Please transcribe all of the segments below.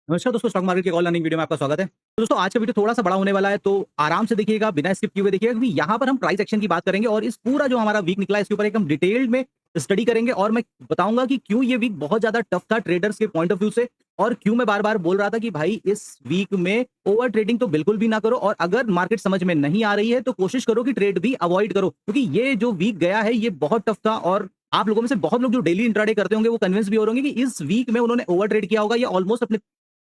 नमस्कार दोस्तों, stock market के कॉल लर्निंग वीडियो में आपका स्वागत है। तो दोस्तों आज का वीडियो थोड़ा सा बड़ा होने वाला है, तो आराम से देखिएगा, बिना स्किप किए हुए देखिएगा, क्योंकि यहाँ पर हम प्राइस एक्शन की बात करेंगे और इस पूरा जो हमारा वीक निकला है इसके ऊपर एकदम डिटेल्ड में स्टडी करेंगे और मैं बताऊंगा कि क्यों ये वीक बहुत ज्यादा टफ था ट्रेडर्स के पॉइंट ऑफ व्यू से और क्यों मैं बार बार बोल रहा था कि भाई इस वीक में ओवर ट्रेडिंग तो बिल्कुल भी ना करो और अगर मार्केट समझ में नहीं आ रही है तो कोशिश करो कि ट्रेड भी अवॉइड करो, क्योंकि ये जो वीक गया है ये बहुत टफ था और आप लोगों में से बहुत लोग जो डेली इंट्राडे करते होंगे वो कन्विंस भी हो रहे होंगे कि इस वीक में उन्होंने ओवर ट्रेड किया होगा या ऑलमोस्ट अपने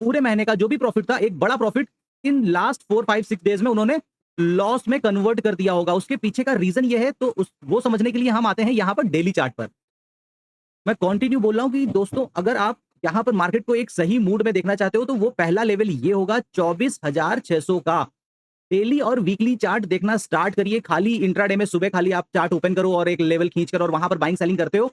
पूरे महीने का जो भी प्रॉफिट था, एक बड़ा प्रॉफिट इन लास्ट 4 5 6 डेज में उन्होंने लॉस में कन्वर्ट कर दिया होगा। उसके पीछे का रीजन ये है, तो वो समझने के लिए हम आते हैं यहाँ पर डेली चार्ट पर। मैं कंटिन्यू बोल रहा हूँ कि दोस्तों अगर आप यहाँ पर मार्केट को एक सही मूड में देखना चाहते हो तो वो पहला लेवल ये होगा 24,600 का। डेली और वीकली चार्ट देखना स्टार्ट करिए। खाली इंट्राडे में सुबह खाली आप चार्ट ओपन करो और एक लेवल खींच कर और वहां पर बाइंग सेलिंग करते हो,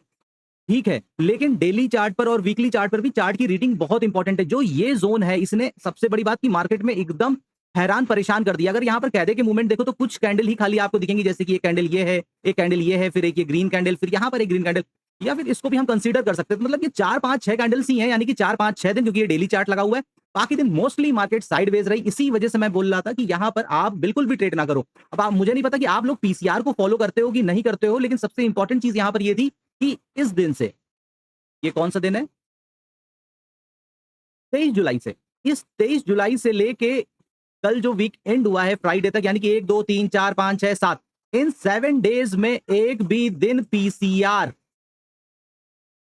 ठीक है, लेकिन डेली चार्ट पर और वीकली चार्ट पर भी चार्ट की रीडिंग बहुत इंपॉर्टेंट है। जो ये जोन है इसने सबसे बड़ी बात की मार्केट में एकदम हैरान परेशान कर दिया। अगर यहाँ पर कहते के मूवमेंट देखो तो कुछ कैंडल ही खाली आपको दिखेंगी, जैसे कि एक कैंडल ये है, एक कैंडल ये है, फिर एक ये ग्रीन कैंडल, फिर यहाँ पर एक ग्रीन कैंडल, या फिर इसको भी हम कंसीडर कर सकते हैं। तो मतलब ये 4 5 6 कैंडल्स ही हैं, यानी कि 4 5 6 दिन, क्योंकि ये डेली चार्ट लगा हुआ है। बाकी दिन मोस्टली मार्केट साइडवेज रही। इसी वजह से मैं बोल रहा था कि यहाँ पर आप बिल्कुल भी ट्रेड ना करो। अब आप, मुझे नहीं पता कि आप लोग पीसीआर को फॉलो करते हो कि नहीं करते हो, लेकिन सबसे इंपॉर्टेंट चीज यहाँ पर ये थी कि इस दिन से, ये कौन सा दिन है, 23 जुलाई से, इस 23 जुलाई से लेके कल जो वीक एंड हुआ है फ्राइडे तक, यानी कि 1 2 3 4 5 6 7, इन 7 डेज में एक भी दिन पीसीआर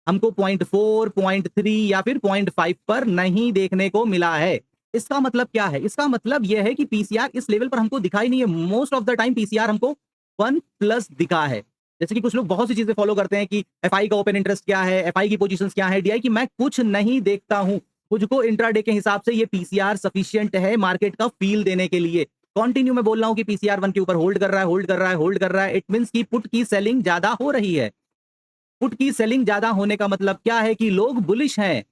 हमको 0.4 0.3 या फिर 0.5 पर नहीं देखने को मिला है। इसका मतलब क्या है? इसका मतलब यह है कि पीसीआर इस लेवल पर हमको दिखाई नहीं है। Most of the time PCR हमको 1+ दिखा है। जैसे कि कुछ लोग बहुत सी चीजें फॉलो करते हैं कि एफआई का ओपन इंटरेस्ट क्या है, एफआई की पोजीशंस क्या है, डीआई की, मैं कुछ नहीं देखता हूं। मुझको इंट्राडे के हिसाब से ये पीसीआर सफिशिएंट है मार्केट का फील देने के लिए। कंटिन्यू मैं बोल रहा हूं कि पीसीआर 1 के ऊपर होल्ड कर रहा है, होल्ड कर रहा है, होल्ड कर रहा है। इट मींस की पुट की सेलिंग ज्यादा हो रही है। पुट की सेलिंग ज्यादा होने का मतलब क्या है कि लोग बुलिश हैं।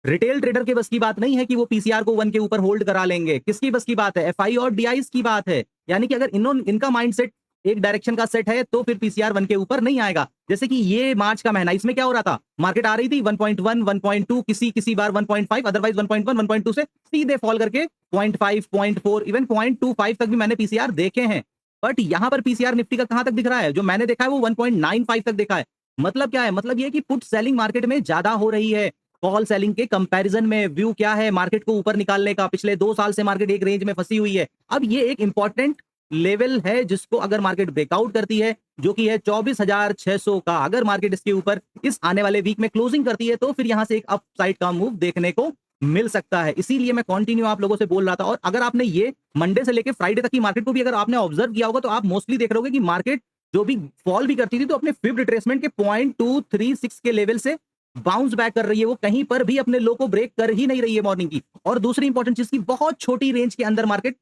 रिटेल ट्रेडर के बस की बात नहीं है कि वो पीसीआर को 1 के ऊपर होल्ड करा लेंगे। किसकी बस की बात है? एफआई और डीआईस की बात है। यानी कि अगर इनका माइंडसेट एक डायरेक्शन का सेट है तो फिर पीसीआर 1 के ऊपर नहीं आएगा। जैसे कि ये मार्च का महीना, इसमें क्या हो रहा था, मार्केट आ रही थी 1.1 1.2, किसी किसी बार 1.5, अदरवाइज 1.1 1.2 से सीधे फॉल करके 0.5 0.4 इवन 0.25 तक भी मैंने पीसीआर देखे हैं। बट यहां पर पीसीआर निफ्टी का कहां तक दिख रहा है? जो मैंने देखा है वो 1.95 तक देखा है। मतलब क्या है? मतलब ये कि पुट सेलिंग मार्केट में ज्यादा हो रही है कॉल सेलिंग के कंपैरिजन में। व्यू क्या है मार्केट को ऊपर निकालने का? पिछले 2 साल से मार्केट एक रेंज में फंसी हुई है। अब ये एक इंपॉर्टेंट लेवल है जिसको अगर मार्केट ब्रेकआउट करती है, जो कि है 24,600 का, अगर मार्केट इसके ऊपर इस आने वाले वीक में क्लोजिंग करती है तो फिर यहां से एक अपसाइड का मूव देखने को मिल सकता है। इसीलिए मैं कंटिन्यू आप लोगों से बोल रहा था। और अगर आपने ये मंडे से लेकर फ्राइडे तक की मार्केट को भी अगर आपने ऑब्जर्व किया होगा तो आप मोस्टली देख रहे होगे कि मार्केट जो भी फॉल भी करती थी तो अपने फिब रिट्रेसमेंट के 0.236 के लेवल से बाउंस बैक कर रही है। वो कहीं पर भी अपने लो को ब्रेक कर ही नहीं रही है मॉर्निंग की। और दूसरी इंपॉर्टेंट चीज की, बहुत छोटी रेंज के अंदर मार्केट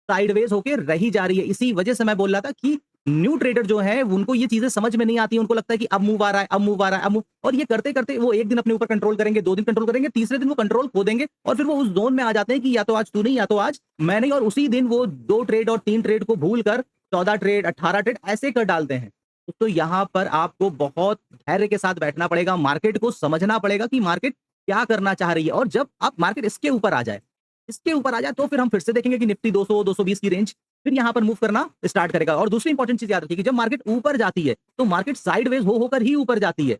साइडवेज होकर रही जा रही है। इसी वजह से मैं बोल रहा था कि न्यू ट्रेडर जो है उनको ये चीजें समझ में नहीं आती। उनको लगता है कि अब मूव आ रहा है, अब मूव आ रहा है, अब मूव, और ये करते करते वो एक दिन अपने ऊपर कंट्रोल करेंगे, 2 दिन कंट्रोल करेंगे, तीसरे दिन वो कंट्रोल खो देंगे और फिर वो उस जोन में आ जाते हैं कि या तो आज तू नहीं, या तो आज मैं नहीं, और उसी दिन वो 2 ट्रेड और 3 ट्रेड को भूल कर 14 ट्रेड 18 ट्रेड ऐसे कर डालते हैं। तो यहाँ पर आपको बहुत धैर्य के साथ बैठना पड़ेगा, मार्केट को समझना पड़ेगा कि मार्केट क्या करना चाह रही है। और जब आप मार्केट इसके ऊपर आ जाए, इसके ऊपर आ जाए तो फिर हम फिर से देखेंगे कि निफ्टी 200 220 की रेंज फिर यहां पर मूव करना स्टार्ट करेगा। और दूसरी इंपॉर्टेंट चीज याद रखिए कि जब मार्केट ऊपर जाती है तो मार्केट साइडवेज हो होकर ही ऊपर जाती है।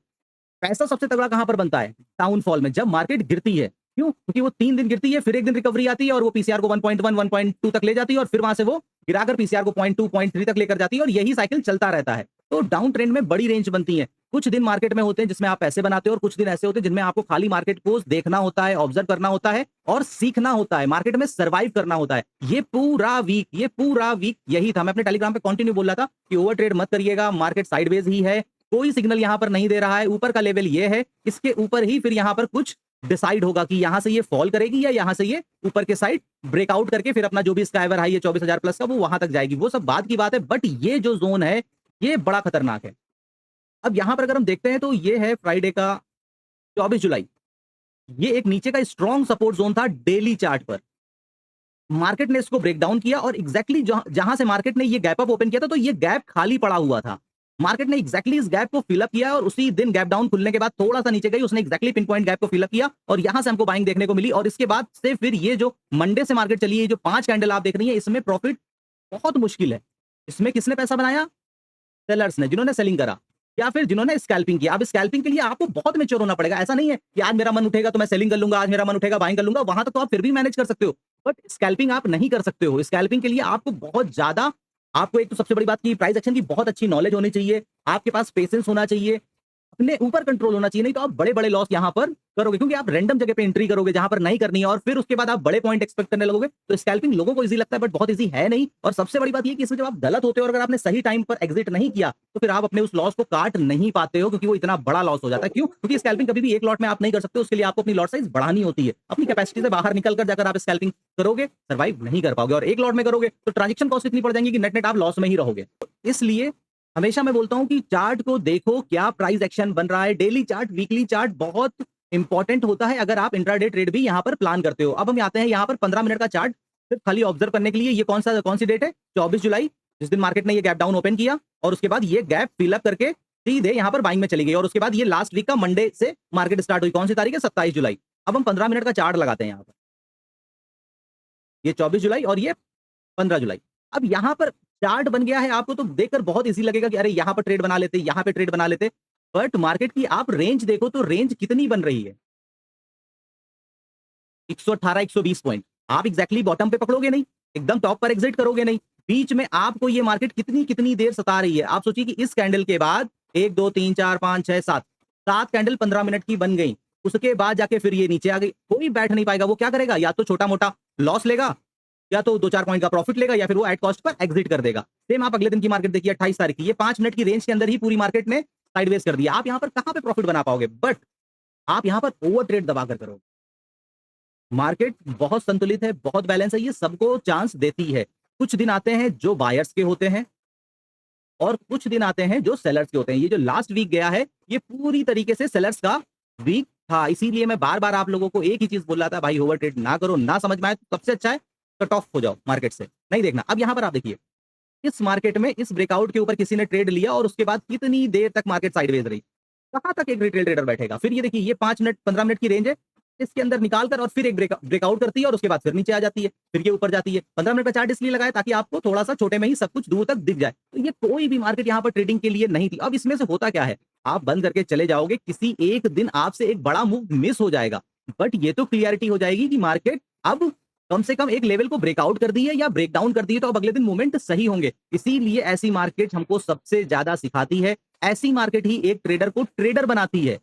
पैसा सबसे तगड़ा कहां पर बनता है? डाउनफॉल में, जब मार्केट गिरती है। क्यों? क्योंकि वो 3 दिन गिरती है, फिर एक दिन रिकवरी आती है और वो पीसीआर को 1.1 1.2 तक ले जाती है और फिर वहां से वो गिराकर पीसीआर को 0.2 0.3 तक लेकर जाती है और यही साइकिल चलता रहता है। तो डाउन ट्रेंड में बड़ी रेंज बनती है। कुछ दिन मार्केट में होते हैं जिसमें आप पैसे बनाते हो और कुछ दिन ऐसे होते हैं जिनमें आपको खाली मार्केट को देखना होता है, ऑब्जर्व करना होता है और सीखना होता है, मार्केट में सर्वाइव करना होता है। ये पूरा वीक यही था। मैं अपने टेलीग्राम पे कंटिन्यू बोल रहा था कि ओवर ट्रेड मत करिएगा, मार्केट साइडवेज ही है, कोई सिग्नल यहां पर नहीं दे रहा है। ऊपर का लेवल ये है, इसके ऊपर ही फिर यहां पर कुछ डिसाइड होगा कि यहां से ये फॉल करेगी या यहां से ये ऊपर के साइड ब्रेकआउट करके फिर अपना जो भी स्काईवर हाई है 24,000 प्लस का, वो वहां तक जाएगी। वो सब बाद की बात है, बट ये जो जोन है ये बड़ा खतरनाक है। अब यहां पर अगर हम देखते हैं तो ये है फ्राइडे का 24 जुलाई। ये एक नीचे का स्ट्रॉन्ग सपोर्ट जोन था डेली चार्ट पर। मार्केट ने इसको ब्रेक डाउन किया और एग्जैक्टली जहां से मार्केट ने ये गैप अप ओपन किया था तो ये गैप खाली पड़ा हुआ था। मार्केट ने एग्जैक्टली इस गैप को फिलअप किया और उसी दिन गैप डाउन खुलने के बाद थोड़ा सा नीचे गई, उसने एग्जैक्टली पिन पॉइंट गैप को फिलअप किया और यहां से हमको बाइंग देखने को मिली। और इसके बाद से फिर ये जो मंडे से मार्केट चली है, जो 5 कैंडल आप देख रही है, इसमें प्रॉफिट बहुत मुश्किल है। इसमें किसने पैसा बनाया? सेलर्स ने, जिन्होंने सेलिंग करा या फिर जिन्होंने स्कैल्पिंग किया। अब स्कैल्पिंग के लिए आपको बहुत मैच्योर होना पड़ेगा। ऐसा नहीं है कि आज मेरा मन उठेगा तो मैं सेलिंग कर लूंगा, आज मेरा मन उठेगा बाइंग कर लूंगा। वहां तक तो आप फिर भी मैनेज कर सकते हो, बट स्कैल्पिंग आप नहीं कर सकते हो। स्कैल्पिंग के लिए आपको बहुत ज्यादा, आपको एक तो सबसे बड़ी बात की प्राइस एक्शन की बहुत अच्छी नॉलेज होनी चाहिए, आपके पास पेशेंस होना चाहिए, अपने ऊपर कंट्रोल होना चाहिए। नहीं तो आप बड़े बड़े लॉस यहां पर करोगे, क्योंकि आप रैंडम जगह पे एंट्री करोगे जहां पर नहीं करनी है और फिर उसके बाद आप बड़े पॉइंट एक्सपेक्ट करने लगोगे। तो स्कैल्पिंग लोगों को इजी लगता है बट बहुत इजी है नहीं। और सबसे बड़ी बात ये कि इसमें जब आप गलत होते हो और अगर आपने सही टाइम पर एग्जिट नहीं किया तो फिर आप अपने उस लॉस को काट नहीं पाते हो, क्योंकि वो इतना बड़ा लॉस हो जाता है। क्यों? क्योंकि स्कैल्पिंग कभी भी एक लॉट में आप नहीं कर सकते, उसके लिए आपको अपनी लॉट साइज बढ़ानी होती है। अपनी कैपेसिटी से बाहर निकल कर जाकर आप स्कैल्पिंग करोगे, सर्वाइव नहीं कर पाओगे। और एक लॉट में करोगे तो ट्रांजेक्शन कॉस्ट इतनी पड़ जाएंगी कि नेट नेट आप लॉस में ही रहोगे। तो इसलिए हमेशा मैं बोलता हूं कि चार्ट को देखो, क्या प्राइस एक्शन बन रहा है। डेली चार्ट, वीकली चार्ट बहुत इंपॉर्टेंट होता है अगर आप इंट्राडे ट्रेड भी यहां पर प्लान करते हो। अब हम आते हैं यहां पर 15 मिनट का चार्ट सिर्फ खाली ऑब्जर्व करने के लिए। ये कौन सी डेट है? 24 जुलाई, जिस दिन मार्केट ने ये गैप डाउन ओपन किया और उसके बाद ये गैप फिलअप करके सीधे यहां पर बाइंग में चली गई। और उसके बाद ये लास्ट वीक का मंडे से मार्केट स्टार्ट हुई। कौन सी तारीख है? 27 जुलाई। अब हम 15 मिनट का चार्ट लगाते हैं यहां पर। ये 24 जुलाई और ये 15 जुलाई। अब यहां पर चार्ट बन गया है, आपको तो देखकर बहुत इजी लगेगा कि अरे यहां पर ट्रेड बना लेते, यहां पे ट्रेड बना लेते। बट मार्केट की आप रेंज देखो तो रेंज कितनी बन रही है? 118 120 पॉइंट। आप एग्जैक्टली बॉटम पे पकड़ोगे नहीं, एकदम टॉप पर एग्जिट करोगे नहीं। बीच में आपको ये मार्केट कितनी कितनी देर सता रही है। आप सोचिए कि इस कैंडल के बाद 1 2 3 4 5 6 7 7 कैंडल 15 मिनट की बन गई। उसके बाद जाके फिर ये नीचे आ गई। कोई बैठ नहीं पाएगा। वो क्या करेगा? या तो छोटा मोटा लॉस लेगा, या तो 2-4 पॉइंट का प्रॉफिट लेगा, या फिर वो एट कॉस्ट पर एग्जिट कर देगा। सेम आप अगले दिन की मार्केट देखिए 28 तारीख की, ये 5 मिनट की रेंज के अंदर ही पूरी मार्केट ने साइडवेज कर दिया। आप यहां पर कहां पे प्रॉफिट बना पाओगे? बट आप यहां पर ओवर ट्रेड दबा कर करोगे। मार्केट बहुत संतुलित है, बहुत बैलेंस है, ये सबको चांस देती है। कुछ दिन आते हैं जो बायर्स के होते हैं और कुछ दिन आते हैं जो सेलर्स के होते हैं। ये जो लास्ट वीक गया है, ये पूरी तरीके से सेलर्स का वीक था। इसीलिए मैं बार बार आप लोगों को एक ही चीज बोल रहा था, भाई ओवर ट्रेड ना करो। ना समझ में आए तो सबसे अच्छा है कट ऑफ हो जाओ मार्केट से, नहीं देखना। अब यहां पर आप देखिए, इस मार्केट में इस ब्रेकआउट के ऊपर किसी ने ट्रेड लिया और उसके बाद कितनी देर तक मार्केट साइडवेज रही। कहां तक एक रिटेल ट्रेडर बैठेगा? फिर ये देखिए, ये 5 मिनट 15 मिनट की रेंज है, इसके अंदर निकाल कर और फिर एक ब्रेकआउट करती है और उसके बाद फिर नीचे आ जाती है, फिर ये ऊपर जाती है। 15 मिनट का चार्ट इसलिए लगाया ताकि आपको थोड़ा सा छोटे में ही सब कुछ दूर तक दिख जाए। तो ये कोई भी मार्केट यहाँ पर ट्रेडिंग के लिए नहीं थी। अब इसमें से होता क्या है, आप बंद करके चले जाओगे, किसी एक दिन आपसे एक बड़ा मूव मिस हो जाएगा, बट ये तो क्लियरिटी हो जाएगी कि मार्केट अब कम से कम एक लेवल को ब्रेकआउट कर दी है या ब्रेक डाउन कर दी है, तो अब अगले दिन मूवमेंट सही होंगे। इसीलिए ऐसी मार्केट हमको सबसे ज्यादा सिखाती है। ऐसी मार्केट ही एक ट्रेडर को ट्रेडर बनाती है।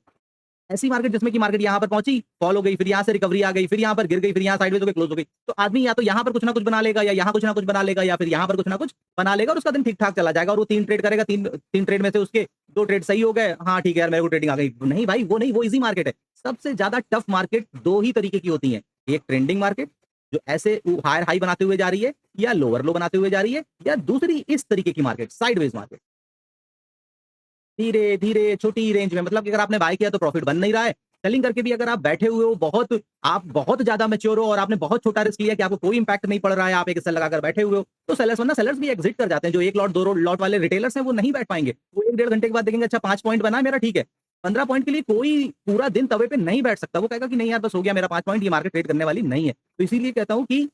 ऐसी मार्केट जिसमें कि मार्केट यहां पर पहुंची, फॉल हो गई, फिर यहां से रिकवरी आ गई, फिर यहां पर गिर गई, फिर यहां साइडवेज हो गई, क्लोज हो गई, तो आदमी या तो यहां पर कुछ ना कुछ बना लेगा, या यहां कुछ ना कुछ बना लेगा, या फिर यहां पर कुछ ना कुछ बना लेगा और उसका दिन ठीक ठाक चला जाएगा। और वो 3 ट्रेड करेगा, तीन ट्रेड में से उसके 2 ट्रेड सही हो गए। हाँ ठीक है यार, मेरे को ट्रेडिंग आ गई। नहीं भाई, वो नहीं, वो इजी मार्केट है। सबसे ज्यादा टफ मार्केट 2 ही तरीके की होती है। एक ट्रेंडिंग मार्केट जो ऐसे हायर हाई बनाते हुए जा रही है या लोअर लो बनाते हुए जा रही है, या दूसरी इस तरीके की मार्केट साइडवेज मार्केट, धीरे धीरे छोटी रेंज में। मतलब कि अगर आपने बाय किया तो प्रॉफिट बन नहीं रहा है, सेलिंग करके भी अगर आप बैठे हुए हो, आप बहुत ज्यादा मैच्योर हो और आपने बहुत छोटा रिस्क लिया कि आपको कोई इंपैक्ट नहीं पड़ रहा है, आप एक सेल लगाकर बैठे हुए हो, तो सेलर्स भी एग्जिट कर जाते हैं। जो 1 लॉट 2 लॉट वाले रिटेलर्स हैं वो नहीं बैठ पाएंगे। वो 1 डेढ़ घंटे के बाद देखेंगे अच्छा 5 पॉइंट बना है मेरा, ठीक है। 15 पॉइंट के लिए कोई पूरा दिन तवे पे नहीं बैठ सकता। वो कहेगा कि नहीं यार बस हो गया मेरा 5 पॉइंट, ये मार्केट ट्रेड करने वाली नहीं है। तो इसीलिए कहता हूं कि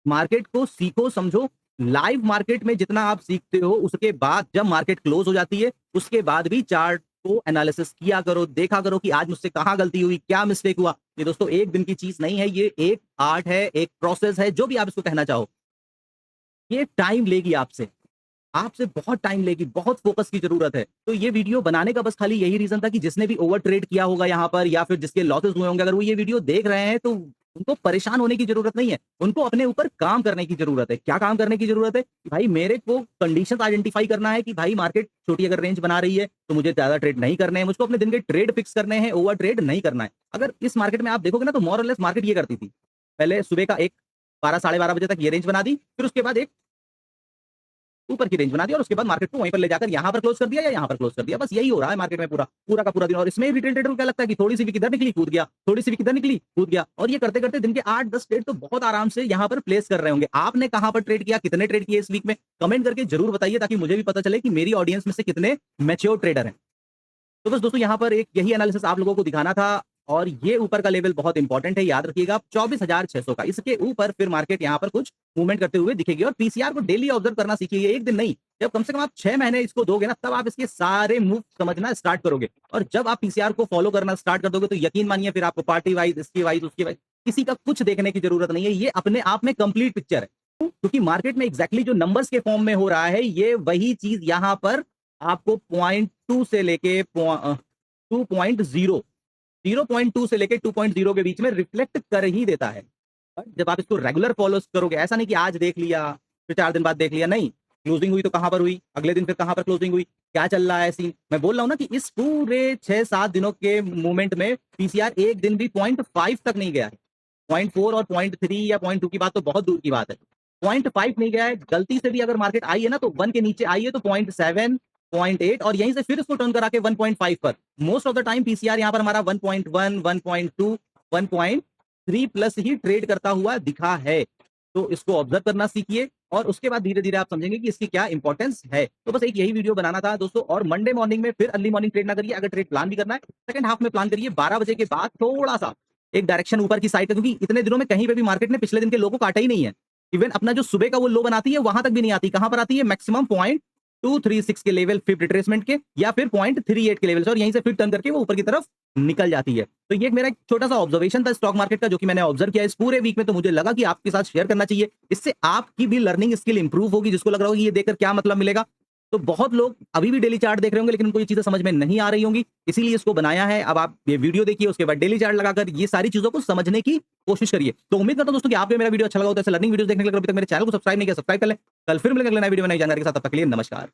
मार्केट को सीखो, समझो। लाइव मार्केट में जितना आप सीखते हो, उसके बाद जब मार्केट क्लोज हो जाती है उसके बाद भी चार्ट को एनालिसिस किया करो, देखा करो कि आज मुझसे कहां गलती हुई, क्या मिस्टेक हुआ। ये दोस्तों एक दिन की चीज नहीं है, ये एक आर्ट है, एक प्रोसेस है, जो भी आप इसको कहना चाहो। ये टाइम लेगी आपसे, आपसे बहुत टाइम लेगी, बहुत फोकस की जरूरत है। तो ये वीडियो बनाने का बस खाली यही रीजन था कि जिसने भी ओवर ट्रेड किया होगा यहाँ पर, या फिर जिसके लॉसेस हुए होंगे, अगर वो ये वीडियो देख रहे हैं तो उनको परेशान होने की जरूरत नहीं है। उनको अपने ऊपर काम करने की जरूरत है। क्या काम करने की जरूरत है? कि भाई मेरे को कंडीशंस आइडेंटिफाई करना है कि भाई मार्केट छोटी अगर रेंज बना रही है तो मुझे ज्यादा ट्रेड नहीं करने हैं, मुझको अपने दिन के ट्रेड फिक्स करने हैं, ओवर ट्रेड नहीं करना है। अगर इस मार्केट में आप देखोगे ना तो मोर और लेस मार्केट ये करती थी, पहले सुबह का एक 12 साढ़े 12 बजे तक ये रेंज बना दी, फिर उसके बाद एक ऊपर की रेंज बना दिया और उसके बाद मार्केट को वहीं पर ले जाकर यहाँ पर क्लोज कर दिया या यहाँ पर क्लोज कर दिया। बस यही हो रहा है मार्केट में पूरा पूरा का पूरा दिन। और इसमें रिटेल ट्रेडर को क्या लगता है कि थोड़ी सी भी किधर निकली कूद गया, थोड़ी सी भी किधर निकली कूद गया, और ये करते करते दिन के 8-10 ट्रेड तो बहुत आराम से यहाँ पर प्लेस कर रहे होंगे। आपने कहाँ पर ट्रेड किया, कितने ट्रेड किए इस वीक में, कमेंट करके जरूर बताइए ताकि मुझे भी पता चले कि मेरी ऑडियंस में से कितने मैच्योर ट्रेडर हैं। तो बस दोस्तों यहाँ पर एक यही एनालिसिस आप लोगों को दिखाना था। और ये ऊपर का लेवल बहुत इंपॉर्टेंट है, याद रखिएगा 24,600 का। इसके ऊपर फिर मार्केट यहाँ पर कुछ मूवमेंट करते हुए दिखेगी। और पीसीआर को डेली ऑब्जर्व करना सीखिए, एक दिन नहीं, जब कम से कम आप 6 महीने इसको दोगे ना, तब आप इसके सारे मूव समझना स्टार्ट करोगे। और जब आप पीसीआर को फॉलो करना स्टार्ट कर दोगे तो यकीन मानिए फिर आपको पार्टी वाइज, इसकी वाइज, उसकी वाइज, किसी का कुछ देखने की जरूरत नहीं है। ये अपने आप में कंप्लीट पिक्चर है, क्योंकि मार्केट में एग्जैक्टली जो नंबर्स के फॉर्म में हो रहा है, ये वही चीज यहाँ पर आपको 0.2 से लेके 2.0, 0.2 से लेके 2.0 के बीच में रिफ्लेक्ट कर ही देता है। जब आप इसको रेगुलर फॉलो करोगे, ऐसा नहीं कि आज देख लिया फिर 4 दिन बाद देख लिया, नहीं, क्लोजिंग हुई तो कहां पर हुई, अगले दिन फिर कहां पर क्लोजिंग हुई, क्या चल रहा है सीन। मैं बोल रहा हूं ना कि इस पूरे 6-7 दिनों के मूवमेंट में पीसीआर एक दिन भी 0.5 तक नहीं गया है। 0.4 और 0.3 या 0.2 की बात तो बहुत दूर की बात है, 0.5 नहीं गया है। गलती से भी अगर मार्केट आई है ना तो 1 के नीचे आई है तो 0.7, 0.8 और यहीं से फिर इसको टर्न करा के 1.5 पर। Most of the time PCR यहां पर हमारा 1.1, 1.2, 1.3 प्लस ही ट्रेड करता हुआ दिखा है। तो इसको ऑब्जर्व करना सीखिए और उसके बाद धीरे धीरे आप समझेंगे कि इसकी क्या इंपॉर्टेंस है। तो बस एक यही वीडियो बनाना था दोस्तों। और मंडे मॉर्निंग में फिर अर्ली मॉर्निंग ट्रेड ना करिए, अगर ट्रेड प्लान भी करना है सेकंड हाफ में प्लान करिए। 12 बजे के बाद थोड़ा सा एक डायरेक्शन ऊपर की साइड का, क्योंकि इतने दिनों में कहीं पे भी मार्केट ने पिछले दिन के लो को काटा ही नहीं है। इवन अपना जो सुबह का वो लो बनाती है वहां तक भी नहीं आती। कहां पर आती है, मैक्सिमम 0.236 के लेवल फिफ्थ रिट्रेसमेंट के, या फिर 0.38 के लेवल से, और यहीं से फिर टर्न करके वो ऊपर की तरफ निकल जाती है। तो ये मेरा एक छोटा सा ऑब्जर्वेशन था स्टॉक मार्केट का, जो कि मैंने ऑब्जर्व किया इस पूरे वीक में। तो मुझे लगा कि आपके साथ शेयर करना चाहिए, इससे आपकी भी लर्निंग स्किल इंप्रूव होगी। जिसको लग रहा होगा कि ये देखकर क्या मतलब मिलेगा, तो बहुत लोग अभी भी डेली चार्ट देख रहे होंगे लेकिन उनको ये चीजें समझ में नहीं आ रही होंगी, इसीलिए इसको बनाया है। अब आप ये वीडियो देखिए, उसके बाद डेली चार्ट लगाकर ये सारी चीजों को समझने की कोशिश करिए। तो उम्मीद करता हूं दोस्तों कि आपको मेरा वीडियो अच्छा लगा हो। तो ऐसे लर्निंग वीडियो देखने के लिए अभी तक मेरे चैनल को सब्सक्राइब नहीं किया, सब्सक्राइब कर ले। कल फिर मिलेंगे अगले नए वीडियो में नई जानकारी के साथ। तब तक के लिए नमस्कार।